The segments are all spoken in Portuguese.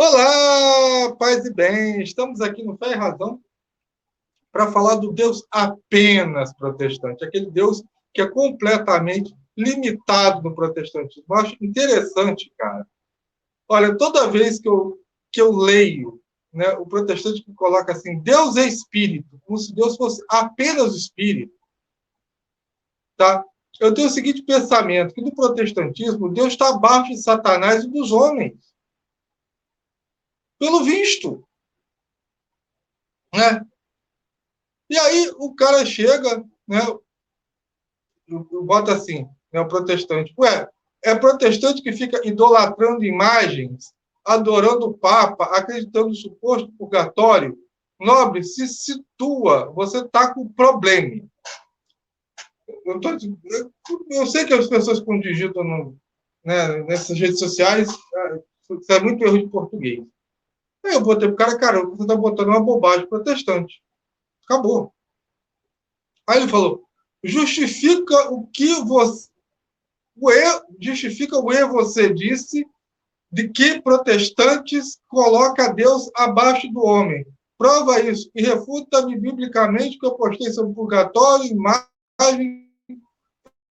Olá, paz e bem. Estamos aqui no Fé e Razão para falar do Deus apenas protestante, aquele Deus que é completamente limitado no protestantismo. Eu acho interessante, cara. Olha, toda vez que eu leio, né, o protestante que coloca assim, Deus é espírito, como se Deus fosse apenas espírito, tá? Eu tenho o seguinte pensamento, que no protestantismo, Deus está abaixo de Satanás e dos homens, pelo visto, né? E aí o cara chega, né, bota assim, né, o protestante. Ué, é protestante que fica idolatrando imagens, adorando o Papa, acreditando no suposto purgatório. Nobre, se situa, você está com problema. Eu sei que as pessoas quando digitam né, nessas redes sociais, isso é muito erro de português. Aí eu botei pro cara, você está botando uma bobagem protestante. Acabou. Aí ele falou, justifica o que você justifica o erro você disse de que protestantes coloca Deus abaixo do homem. Prova isso e refuta-me biblicamente que eu postei sobre purgatório, imagem,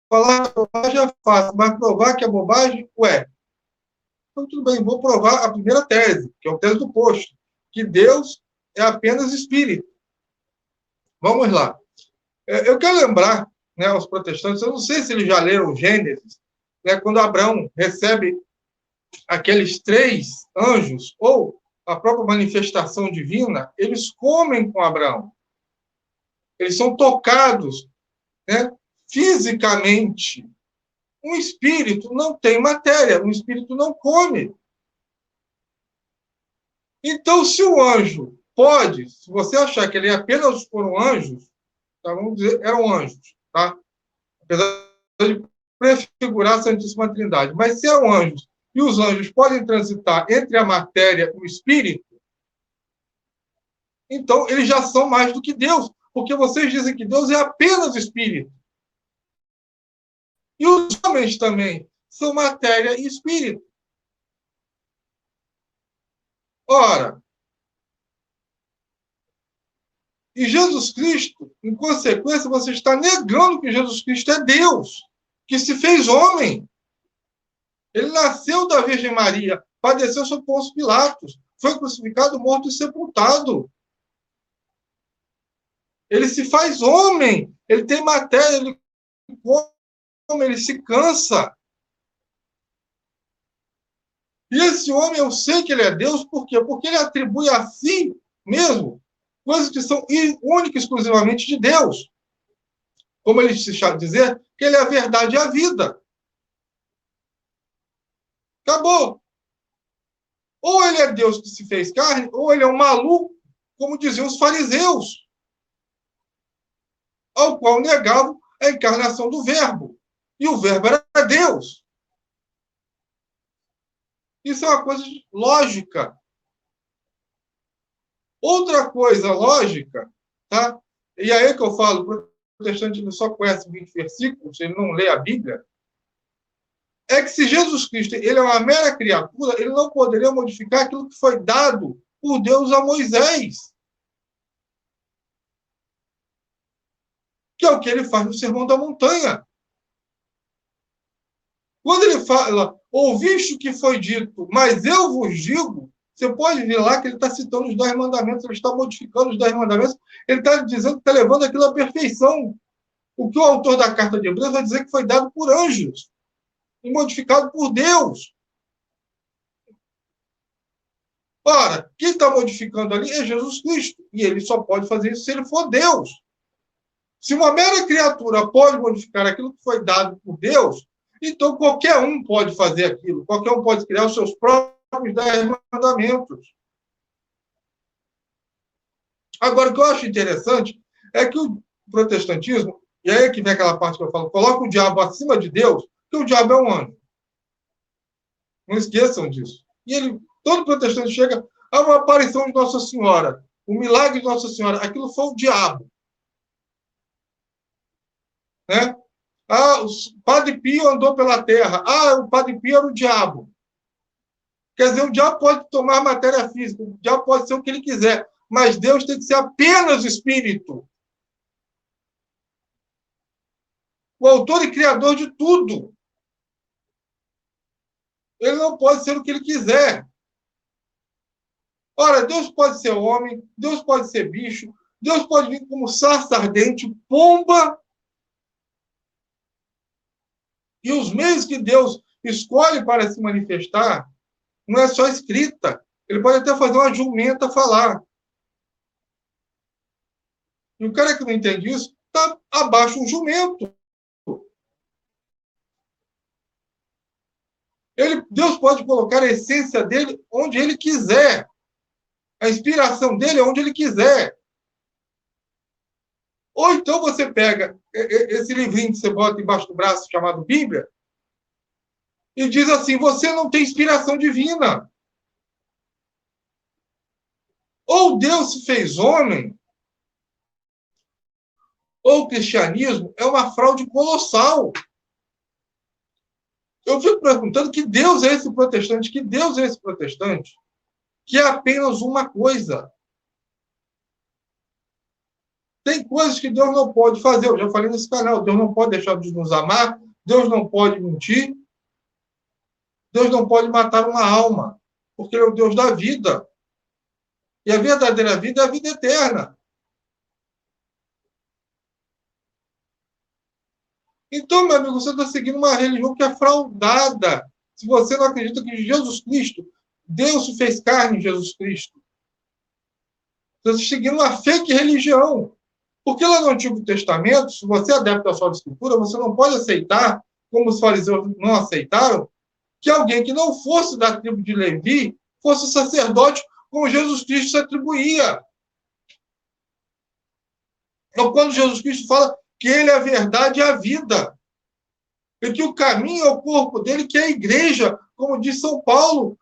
falar que a bobagem é fácil, mas provar que é bobagem, então tudo bem, vou provar a primeira tese, que é a tese do posto, que Deus é apenas espírito. Vamos lá. Eu quero lembrar, né, aos protestantes, eu não sei se eles já leram Gênesis, né, quando Abraão recebe aqueles três anjos, ou a própria manifestação divina, eles comem com Abraão. Eles são tocados, né, fisicamente. Um espírito não tem matéria, um espírito não come. Então, se o anjo pode, se você achar que ele apenas foram anjos, tá, vamos dizer, eram anjos, tá? Apesar de prefigurar a Santíssima Trindade, mas se eram anjos, e os anjos podem transitar entre a matéria e o espírito, então eles já são mais do que Deus, porque vocês dizem que Deus é apenas espírito. E os homens também são matéria e espírito. Ora, e Jesus Cristo, em consequência, você está negando que Jesus Cristo é Deus, que se fez homem. Ele nasceu da Virgem Maria, padeceu sob Pôncio Pilatos, foi crucificado, morto e sepultado. Ele se faz homem, ele tem matéria, ele come, ele se cansa. E esse homem, eu sei que ele é Deus, por quê? Porque ele atribui a si mesmo coisas que são únicas e exclusivamente de Deus. Como ele se chama dizer, que ele é a verdade e a vida. Acabou. Ou ele é Deus que se fez carne, ou ele é um maluco, como diziam os fariseus, ao qual negavam a encarnação do Verbo. E o Verbo era Deus. Isso é uma coisa lógica. Outra coisa lógica, tá? E aí que eu falo, o protestante não só conhece 20 versículos, ele não lê a Bíblia, é que se Jesus Cristo ele é uma mera criatura, ele não poderia modificar aquilo que foi dado por Deus a Moisés, que é o que ele faz no Sermão da Montanha. Quando ele fala, ouviste o que foi dito, mas eu vos digo, você pode ver lá que ele está citando os 10 mandamentos, ele está modificando os 10 mandamentos, ele está dizendo que está levando aquilo à perfeição. O que o autor da carta de Hebreus vai dizer que foi dado por anjos e modificado por Deus. Ora, quem está modificando ali é Jesus Cristo, e ele só pode fazer isso se ele for Deus. Se uma mera criatura pode modificar aquilo que foi dado por Deus, então qualquer um pode fazer aquilo, qualquer um pode criar os seus próprios 10 mandamentos. Agora, o que eu acho interessante é que o protestantismo, e aí é que vem aquela parte que eu falo, coloca o diabo acima de Deus, porque o diabo é um anjo. Não esqueçam disso. E ele, todo protestante chega a uma aparição de Nossa Senhora, o milagre de Nossa Senhora, aquilo foi o diabo. Né? Ah, o Padre Pio andou pela terra. Ah, o Padre Pio era o diabo. Quer dizer, o diabo pode tomar matéria física, o diabo pode ser o que ele quiser, mas Deus tem que ser apenas espírito. O autor e criador de tudo. Ele não pode ser o que ele quiser. Ora, Deus pode ser homem, Deus pode ser bicho, Deus pode vir como sarça ardente, pomba. E os meios que Deus escolhe para se manifestar não é só escrita. Ele pode até fazer uma jumenta falar. E o cara que não entende isso está abaixo um jumento. Deus pode colocar a essência dele onde ele quiser. A inspiração dele é onde ele quiser. Ou então você pega esse livrinho que você bota embaixo do braço, chamado Bíblia, e diz assim, você não tem inspiração divina. Ou Deus se fez homem, ou o cristianismo é uma fraude colossal. Eu fico perguntando que Deus é esse protestante, que Deus é esse protestante, que é apenas uma coisa. Tem coisas que Deus não pode fazer, eu já falei nesse canal, Deus não pode deixar de nos amar, Deus não pode mentir, Deus não pode matar uma alma, porque Ele é o Deus da vida. E a verdadeira vida é a vida eterna. Então, meu amigo, você está seguindo uma religião que é fraudada. Se você não acredita que Jesus Cristo, Deus se fez carne em Jesus Cristo, você está seguindo uma fake religião. Porque lá no Antigo Testamento, se você é adepto à sua escritura, você não pode aceitar, como os fariseus não aceitaram, que alguém que não fosse da tribo de Levi fosse sacerdote, como Jesus Cristo se atribuía. Então, quando Jesus Cristo fala que ele é a verdade e a vida, e que o caminho é o corpo dele, que é a igreja, como diz São Paulo,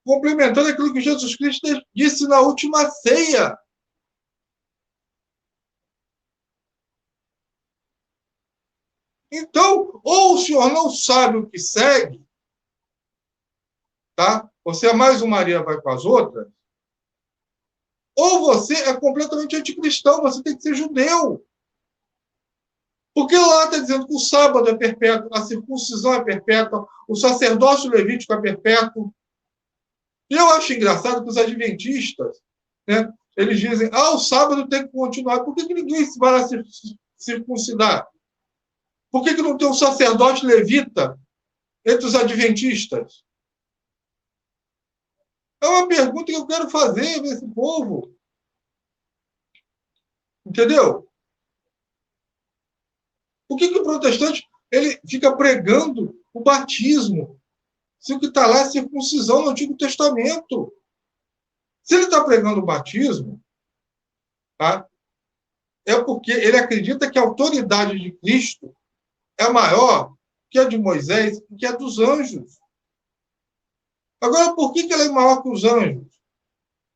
complementando aquilo que Jesus Cristo disse na última ceia. Então, ou o senhor não sabe o que segue, tá? Você é mais uma Maria, vai com as outras, ou você é completamente anticristão, você tem que ser judeu. Porque lá está dizendo que o sábado é perpétuo, a circuncisão é perpétua, o sacerdócio levítico é perpétuo. E eu acho engraçado que os adventistas, né, eles dizem, o sábado tem que continuar. Por que ninguém vai lá se circuncidar? Por que não tem um sacerdote levita entre os adventistas? É uma pergunta que eu quero fazer para esse povo. Entendeu? Por que o protestante ele fica pregando o batismo? Se o que está lá é circuncisão no Antigo Testamento. Se ele está pregando o batismo, tá? É porque ele acredita que a autoridade de Cristo é maior que a de Moisés e que a dos anjos. Agora, por que ela é maior que os anjos?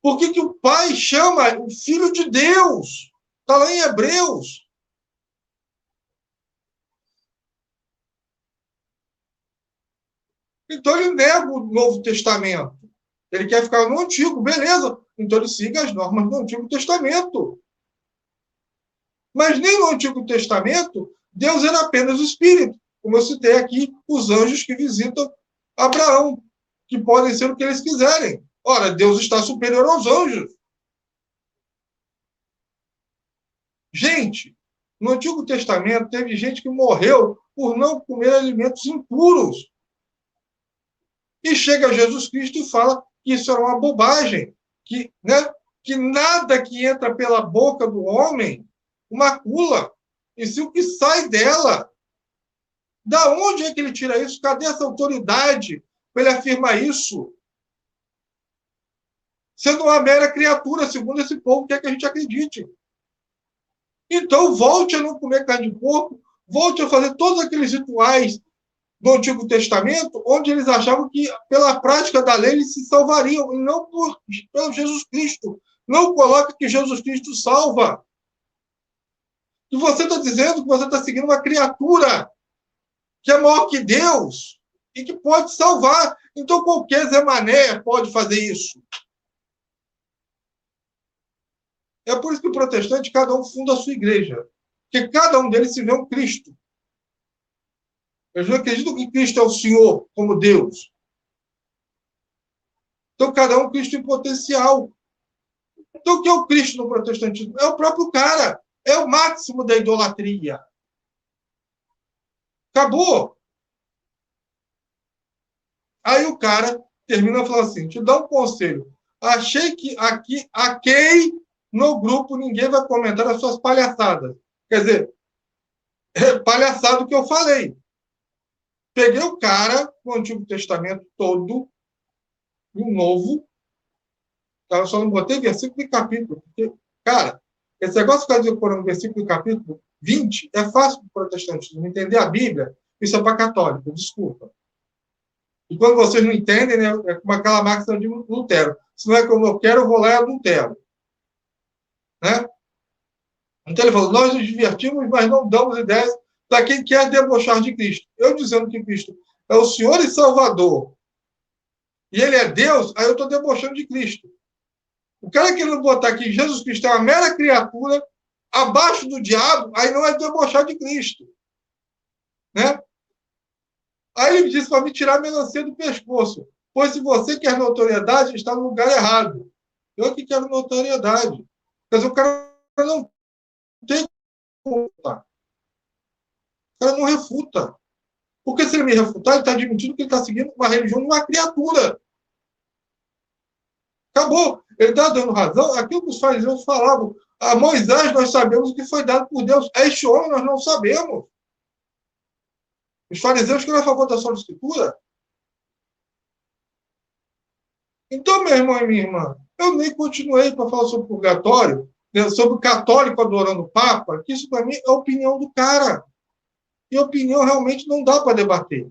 Por que o Pai chama o Filho de Deus? Está lá em Hebreus. Então ele nega o Novo Testamento. Ele quer ficar no Antigo, beleza. Então ele siga as normas do Antigo Testamento. Mas nem no Antigo Testamento, Deus era apenas o Espírito. Como eu citei aqui, os anjos que visitam Abraão, que podem ser o que eles quiserem. Ora, Deus está superior aos anjos. Gente, no Antigo Testamento teve gente que morreu por não comer alimentos impuros. E chega Jesus Cristo e fala que isso era uma bobagem, que nada que entra pela boca do homem macula, e se o que sai dela. Da onde é que ele tira isso? Cadê essa autoridade para ele afirmar isso? Sendo uma mera criatura, segundo esse povo, quer que a gente acredite. Então, volte a não comer carne de porco, volte a fazer todos aqueles rituais do Antigo Testamento, onde eles achavam que, pela prática da lei, eles se salvariam, e não pelo Jesus Cristo. Não coloca que Jesus Cristo salva. E você está dizendo que você está seguindo uma criatura que é maior que Deus. e que pode salvar. Então, qualquer Zé Mané pode fazer isso. É por isso que o protestante, cada um funda a sua igreja. Porque cada um deles se vê um Cristo. Eles não acreditam que Cristo é o Senhor, como Deus. Então, cada um Cristo em potencial. Então, o que é o Cristo no protestantismo? É o próprio cara. É o máximo da idolatria. Acabou. Aí o cara termina falando assim, te dá um conselho. Achei que aqui, no grupo, ninguém vai comentar as suas palhaçadas. Quer dizer, é palhaçado que eu falei. Peguei o cara, o Antigo Testamento todo, e o Novo, eu só não botei versículo e capítulo. Porque, cara, esse negócio que eu por um versículo e capítulo 20 é fácil para o protestante entender a Bíblia, isso é para católico, desculpa. E quando vocês não entendem, né, é como aquela máxima de Lutero. Se não é como eu quero, eu vou lá e adultero. Né? Então ele falou, nós nos divertimos, mas não damos ideias para quem quer debochar de Cristo. Eu dizendo que Cristo é o Senhor e Salvador, e ele é Deus, aí eu estou debochando de Cristo. O cara querendo botar que Jesus Cristo é uma mera criatura, abaixo do diabo, aí não é debochar de Cristo. Né? Aí ele disse para me tirar a melancia do pescoço. Pois se você quer notoriedade, está no lugar errado. Eu que quero notoriedade. Mas o cara não tem como refutar. O cara não refuta. Porque se ele me refutar, ele está admitindo que ele está seguindo uma religião de uma criatura. Acabou. Ele está dando razão. Aquilo que os fariseus falavam. A Moisés nós sabemos o que foi dado por Deus. A este homem nós não sabemos. Os fariseus que eram a favor da sola escritura. Então, meu irmão e minha irmã, eu nem continuei para falar sobre o purgatório, né, sobre o católico adorando o Papa, que isso para mim é a opinião do cara. E opinião realmente não dá para debater.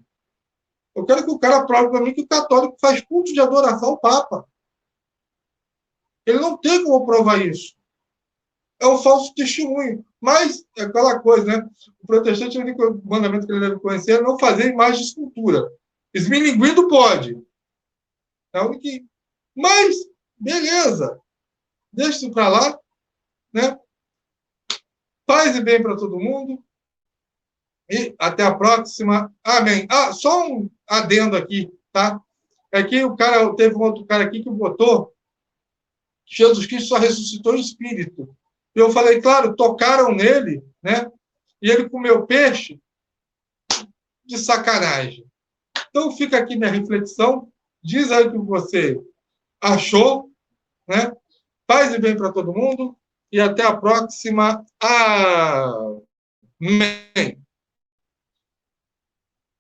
Eu quero que o cara prove para mim que o católico faz culto de adoração ao Papa. Ele não tem como provar isso. É um falso testemunho. Mas é aquela coisa, né? O protestante, o único mandamento que ele deve conhecer é não fazer imagem de escultura. Esmilinguido pode. É o que... Mas, beleza. Deixa isso para lá. Né? Paz e bem para todo mundo. E até a próxima. Amém. Ah, só um adendo aqui, tá? É que o cara, teve um outro cara aqui que botou que Jesus Cristo só ressuscitou em espírito. E eu falei, claro, tocaram nele, né? E ele comeu peixe de sacanagem. Então fica aqui minha reflexão. Diz aí o que você achou, né? Paz e bem para todo mundo. E até a próxima. Amém.